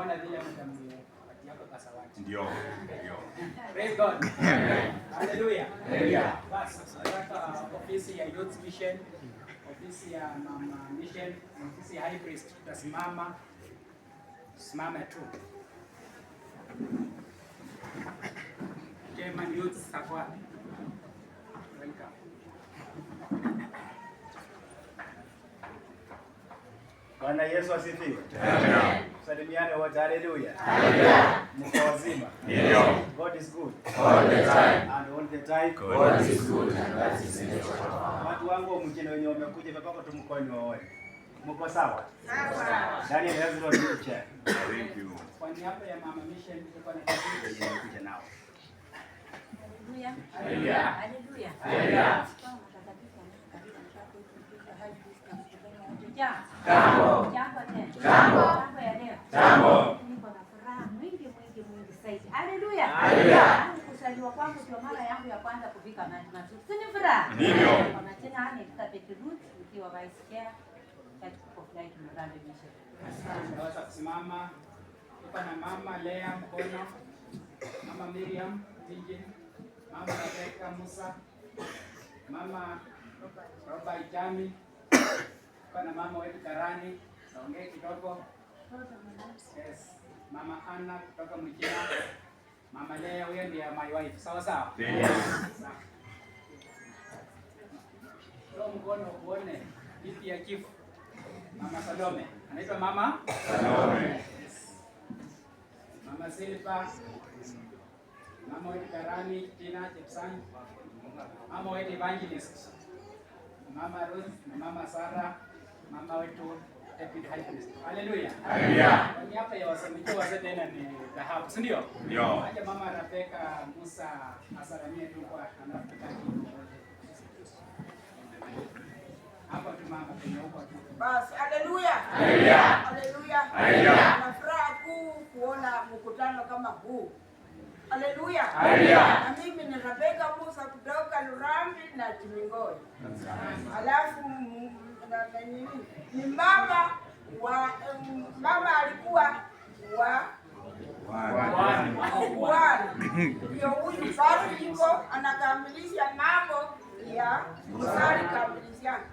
Tunaona vile mtampatia kwa kasawati. Ndio. Praise God. Hallelujah. Basi sasa ofisi ya Youth Mission, ofisi ya Mama Mission, ofisi ya High Priest tutasimama. Simama tu. Chairman Youth Sakwa. Welcome. Bwana Yesu asifiwe. Amen. Salimiane wote, haleluya. Haleluya. Mko wazima? Ndio. God is good. All the time. And all the time. God is good and that is in your heart. Watu wangu mjini wenye wamekuja hapa tumkoni waone. Mko sawa? Sawa. Daniel Ezra Chair. Thank you. Kwa niaba ya Mama Mission tuko na kikundi Wenye kuja nao. Haleluya. Haleluya. Haleluya. Jambo. Jambo ya leo. Jambo. Niko na furaha mwingi zaidi. Haleluya. Haleluya. Kuzaliwa kwangu ndio mara yangu ya kwanza kufika Matu. Sini furaha. Ndio. Kwa majina ni Elizabeth Ruth nikiwa vice chair katika Flight Murande Mission. Naweza kusimama. Tuko na Mama Lea Mkono, Mama Miriam Vijin, Mama Rebecca Musa, Mama Roba Itami, tuko na mama wetu Karani, naongea kidogo. Yes. Mama Anna kutoka Mchina. Mama Lea, huyo ndiye my wife. Sawa sawa? Yes. Ndio mkono uone bibi ya chief. Mama Salome. Anaitwa Mama Salome. Mama Silva, Mama wetu Karani, Tina Chepsang, Mama wetu Evangelist, Mama Ruth na Mama Sarah, Mama wetu David High Priest. Haleluya. Haleluya. Ni hapa ya wasamikia wazee tena ni dhahabu, si ndio? Ndio. Acha Mama Rebecca Musa asalamie tu kwa anafika hapa tu mama kwenye huko tu. Basi, haleluya. Haleluya. Haleluya. Haleluya. Na furaha kuu kuona mkutano kama huu. Haleluya. Haleluya. Na mimi ni Rebecca Musa kutoka Lurambi na Chimingoi. Alafu ni mama wa mama alikuwa wa ndio huyu basi yuko anakamilisha mambo ya kusali kamilishana.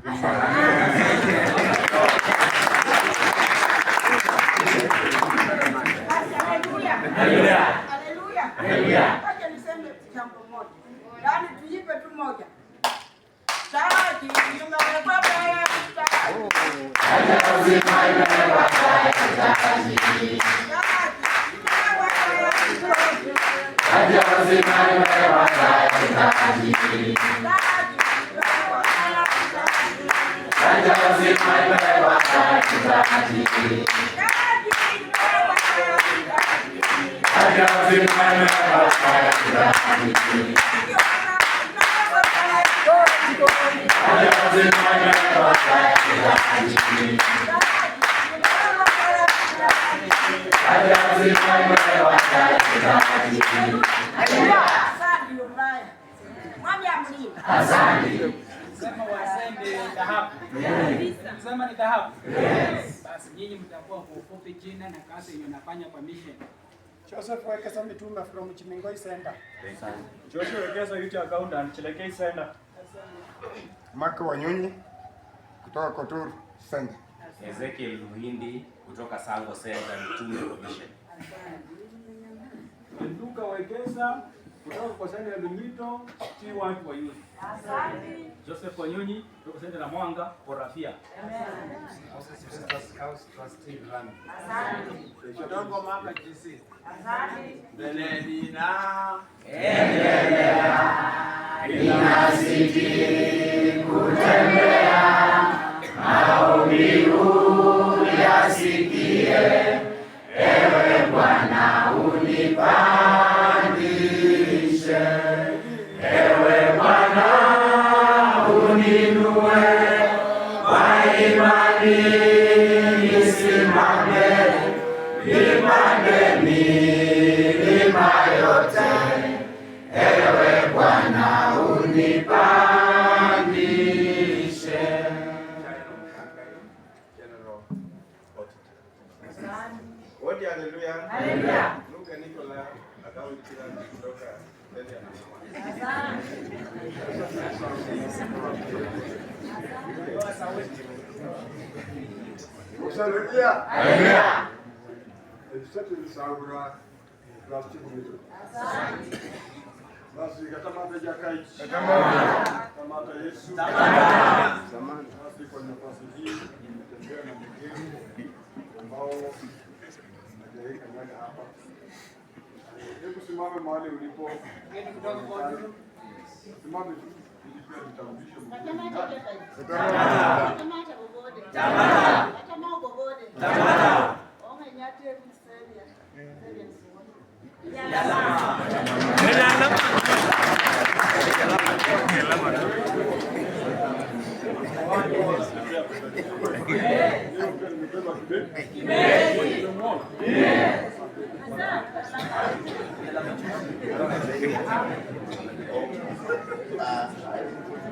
Haleluya. Haleluya. Haleluya. Haleluya. Acha niseme jambo moja. Yaani tuipe tu moja. Taji imewekwa mbele taji. Acha uzima imewekwa taji. Acha uzima imewekwa taji. Acha uzima imewekwa taji. Acha uzima imewekwa taji. Asante. Sema wasende dhahabu. Sema ni dhahabu. Basi nyinyi mtakuwa kwa ufupi jina na kazi yenye unafanya kwa mission. Joseph Wekesa Mitume from Chimingoi Center. Joshua Wekesa Youth Accountant Chelekei Center. Mark Wanyunyi kutoka Koturu Center. Ezekiel Muhindi kutoka Sango Center Mitume Mission. Nduka Wekesa kutoka kwa Sende ya Lunyito T1 kwa youth. Asante. Joseph Wanyunyi kutoka Sende la Mwanga kwa Rafia. Kutoka Mama GC. Asante. Belenina. Inazidi kutembea maumivu yasikie, ewe Bwana unipandishe, ewe Bwana uninue, kwa imani nisimame, nipande milima yote, ewe Bwana unipandishe. General Auditor. Rodi, haleluya. Haleluya. Luka Nikola akaunti kila kutoka Kenya na Haleluya. Haleluya. Sisi saura plastic hizo. Basi kama hajakai. Kama Yesu. Zamani. Basi kwa nafasi hii nimetembea na mgeni ambao hajaika hapa. Hebu simame mahali ulipo. Simame tu.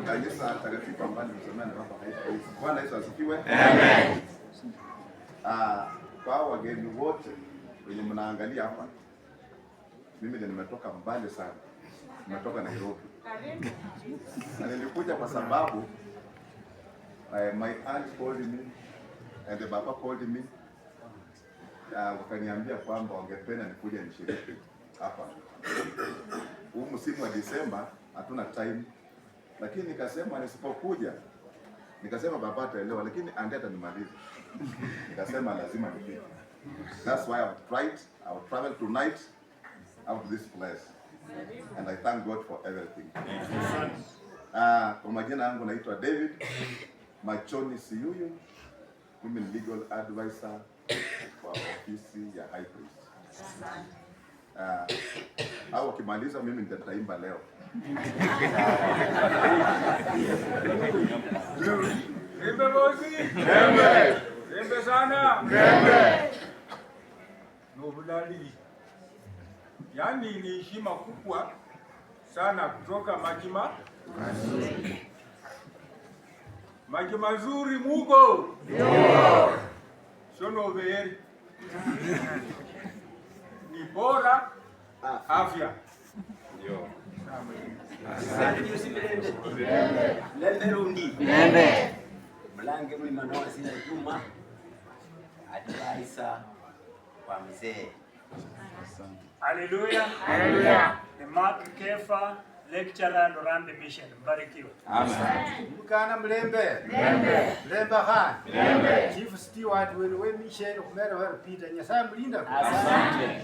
Kanisa takatifu ambalo msomea na baba haipo. Bwana Yesu asifiwe. Amen. Kwa wageni wote wenye mnaangalia hapa, mimi nimetoka mbali sana. Nimetoka Nairobi. Na nilikuja kwa sababu my aunt called me and the baba called me. Wakaniambia kwamba wangependa nikuje nishiriki hapa. Huu msimu wa Disemba hatuna time. Lakini nikasema nisipokuja, nikasema baba ataelewa, lakini ande atanimaliza. Nikasema lazima nifike. That's why I will travel tonight out to this place. And I thank God for everything. Kwa majina yangu naitwa David Machoni Siyuyu. Mimi ni legal advisor kwa ofisi ya High Priest. Au wakimaliza mimi nitaimba leo. Rembe bosi. Rembe. Rembe sana. Rembe. Nobulali. Yaani ni heshima kubwa sana kutoka Maji mazuri muko. Ndio. Sono veri. Ni bora afya. Ndio. Lembe rundi. Lembe. Mlange muli manoa sina Juma. Advisor kwa mzee. Haleluya. Haleluya. Ni Mark Kefa, lecturer Lorambe Mission. Mbarikiwe. Amen. Mkana mlembe. Mlembe. Mlembe ha. Mlembe. Chief Steward wewe Mission kumera wa Peter Nyasaye mlinda. Asante.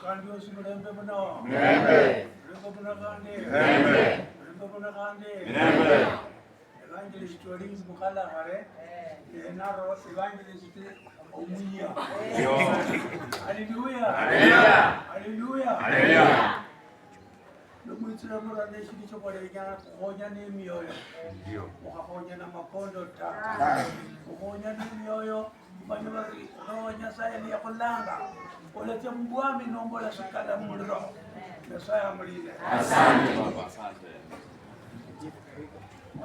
Kandio si mlembe bana. Mlembe. Mlembe bana kande. Mlembe. Mlembe bana kande. Mlembe. Evangelist wali mukala hare. Naro evangelist omunya. Haleluya. Haleluya. Haleluya. Haleluya. Lumwitira murane shiricho kwa lejana kuhonya ni mioyo. Ndio. Ukahonya na makondo ta. Uhonya ni mioyo. Banyabari roho Nyasaye ni yakulanga. Olete mbwami nombo la shikala muliro. Nyasaye amulinde. Asante baba, asante.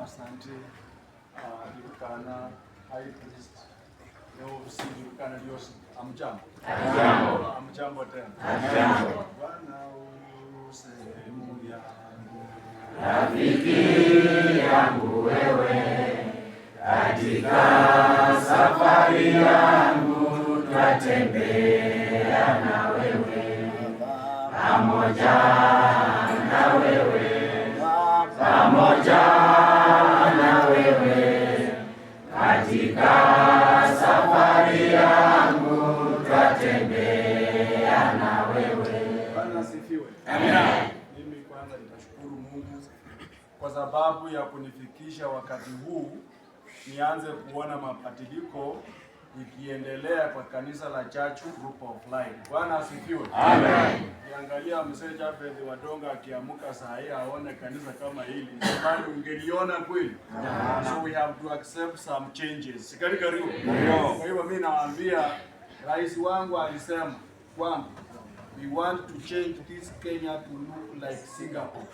Asante. Kana High Priest. Leo usijulikana Dios amjambo. Amjambo. Amjambo tena. Amjambo. Bwana sehemu yangu. Rafiki yangu wewe, katika safari yangu twatembea na wewe, pamoja na wewe, pamoja na wewe, katika safari yangu twatembea na wewe. Bwana asifiwe. Amina. Mimi kwanza nitashukuru Mungu kwa sababu ya kunifikisha wakati huu nianze kuona mabadiliko ikiendelea kwa kanisa la Church Group of Life. Bwana asifiwe. Amen. Niangalia mzee Jabez Wadonga akiamuka saa hii aone kanisa kama hili. Bali ungeliona kweli. So we have to accept some changes. Sikari karibu. Kwa hivyo mimi nawaambia rais wangu alisema kwamba we want to change this Kenya to look like Singapore.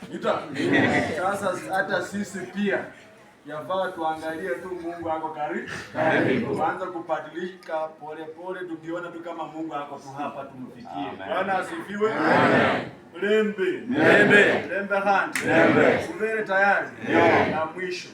Sasa hata sisi pia yafaa tuangalie tu Mungu ako karibu. Tuanze kubadilika pole pole, tukiona tu kama Mungu ako tu hapa tumfikie. Bwana asifiwe. Lembe. Lembe. Lembe hand. Lembe. Subiri tayari. Na mwisho.